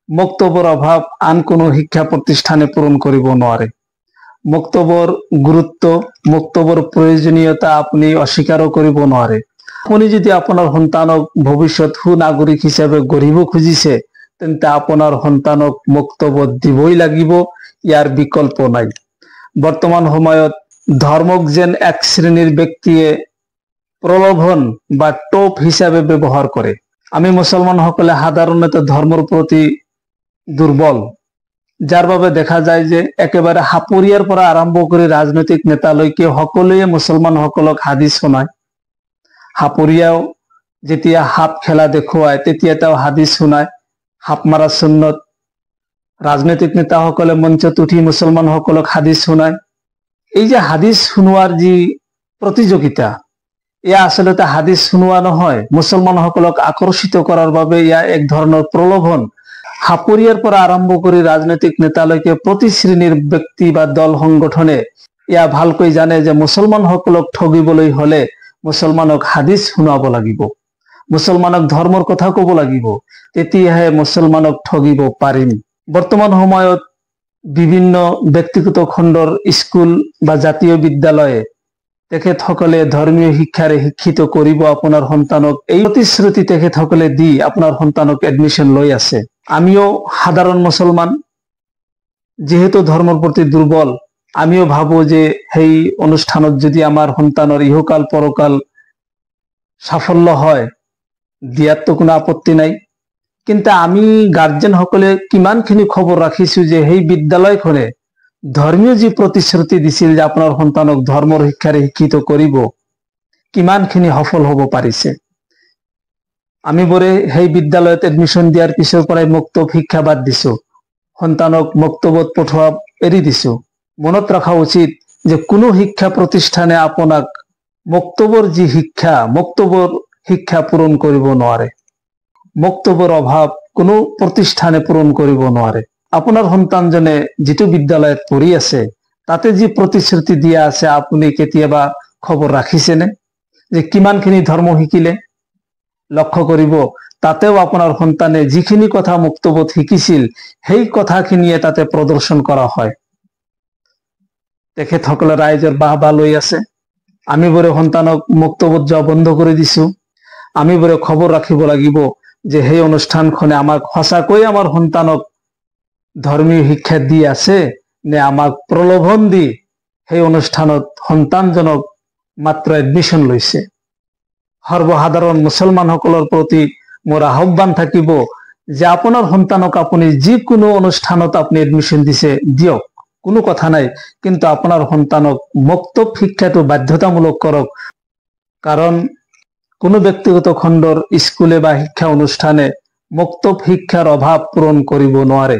মক্তব্যৰ অভাৱ আন কোনো শিক্ষা প্ৰতিষ্ঠানে পূৰণ কৰিব নোৱাৰে। মক্তব্যৰ গুৰুত্ব, মক্তব্যৰ প্ৰয়োজনীয়তা আপুনি অস্বীকাৰো কৰিব নোৱাৰে। আপুনি যদি আপোনাৰ সন্তানক ভৱিষ্যত সুনাগৰিক হিচাপে গঢ়িব খুজিছে, তেন্তে আপোনাৰ সন্তানক মক্তব্য দিবই লাগিব, ইয়াৰ বিকল্প নাই। বৰ্তমান সময়ত ধৰ্মক যেন এক শ্ৰেণীৰ ব্যক্তিয়ে প্ৰলোভন বা টোপ হিচাপে ব্যৱহাৰ কৰে। আমি মুছলমানসকলে সাধাৰণতে ধৰ্মৰ প্ৰতি দুৰ্বল, যাৰ বাবে দেখা যায় যে একেবাৰে সাপৰিয়াৰ পৰা আৰম্ভ কৰি ৰাজনৈতিক নেতালৈকে সকলোৱে মুছলমানসকলক হাদিছ শুনায়। সাপৰিয়াও যেতিয়া সাপ খেলা দেখুৱায় তেতিয়া তেওঁ হাদিছ শুনায়, সাপ মাৰা সুন্নত। ৰাজনৈতিক নেতাসকলে মঞ্চত উঠি মুছলমানসকলক হাদিছ শুনায়। এই যে হাদিছ শুনোৱাৰ যি প্ৰতিযোগিতা, এয়া আচলতে হাদিছ শুনোৱা নহয়, মুছলমানসকলক আকৰ্ষিত কৰাৰ বাবে এয়া এক ধৰণৰ প্ৰলোভন। সাপৰিয়াৰ পৰা আৰম্ভ কৰি ৰাজনৈতিক নেতালৈকে প্ৰতি শ্ৰেণীৰ ব্যক্তি বা দল সংগঠনে এয়া ভালকৈ জানে যে মুছলমানসকলক ঠগিবলৈ হলে মুছলমানক হাদিছ শুনাব লাগিব, মুছলমানক ধৰ্মৰ কথা ক'ব লাগিব, তেতিয়াহে মুছলমানক ঠগিব পাৰিম। বৰ্তমান সময়ত বিভিন্ন ব্যক্তিগত খণ্ডৰ স্কুল বা জাতীয় বিদ্যালয়ে তেখেতসকলে ধৰ্মীয় শিক্ষাৰে শিক্ষিত কৰিব আপোনাৰ সন্তানক, এই প্ৰতিশ্ৰুতি তেখেতসকলে দি আপোনাৰ সন্তানক এডমিশ্যন লৈ আছে। আমিও সাধাৰণ মুছলমান, যেহেতু ধৰ্মৰ প্ৰতি দুৰ্বল, আমিও ভাবো যে সেই অনুষ্ঠানত যদি আমাৰ সন্তানৰ ইহকাল পৰকাল সাফল্য হয়, দিয়াততো কোনো আপত্তি নাই। কিন্তু আমি গাৰ্জেনসকলে কিমানখিনি খবৰ ৰাখিছো যে সেই বিদ্যালয়খনে ধৰ্মীয় যি প্ৰতিশ্ৰুতি দিছিল যে আপোনাৰ সন্তানক ধৰ্মৰ শিক্ষাৰে শিক্ষিত কৰিব, কিমানখিনি সফল হ'ব পাৰিছে। আমি বোৰে সেই বিদ্যালয়ত এডমিশ্যন দিয়াৰ পিছৰ পৰাই মক্তব শিক্ষা বাদ দিছো, সন্তানক মক্তবত পঠোৱা এৰি দিছো। মনত ৰখা উচিত যে কোনো শিক্ষা প্ৰতিষ্ঠানে আপোনাক মক্তবৰ যি শিক্ষা, মক্তবৰ শিক্ষা পূৰণ কৰিব নোৱাৰে। মক্তবৰ অভাৱ কোনো প্ৰতিষ্ঠানে পূৰণ কৰিব নোৱাৰে। আপোনাৰ সন্তানজনে যিটো বিদ্যালয়ত পঢ়ি আছে, তাতে যি প্ৰতিশ্ৰুতি দিয়া আছে, আপুনি কেতিয়াবা খবৰ ৰাখিছেনে যে কিমানখিনি ধৰ্ম শিকিলে? লক্ষ্য কৰিব, তাতেও আপোনাৰ সন্তানে যিখিনি কথা মক্তবত শিকিছিল সেই কথাখিনিয়ে তাতে প্ৰদৰ্শন কৰা হয়। তেখেতসকলে ৰাইজৰ বাহবা লৈ আছে। আমি বোৰে সন্তানক মক্তবত যোৱা বন্ধ কৰি দিছো। আমি বোৰে খবৰ ৰাখিব লাগিব যে সেই অনুষ্ঠানখনে আমাক সঁচাকৈ আমাৰ সন্তানক ধৰ্মীয় শিক্ষা দি আছে নে আমাক প্ৰলোভন দি সেই অনুষ্ঠানত সন্তানজনক মাত্ৰ এডমিশ্যন লৈছে। সৰ্বসাধাৰণ মুছলমানসকলৰ প্ৰতি মোৰ আহ্বান থাকিব যে আপোনাৰ সন্তানক আপুনি যিকোনো অনুষ্ঠানত আপুনি এডমিশ্যন দিছে দিয়ক, কোনো কথা নাই, কিন্তু আপোনাৰ সন্তানক মক্তব শিক্ষাটো বাধ্যতামূলক কৰক। কাৰণ কোনো ব্যক্তিগত খণ্ডৰ স্কুলে বা শিক্ষা অনুষ্ঠানে মক্তব শিক্ষাৰ অভাৱ পূৰণ কৰিব নোৱাৰে।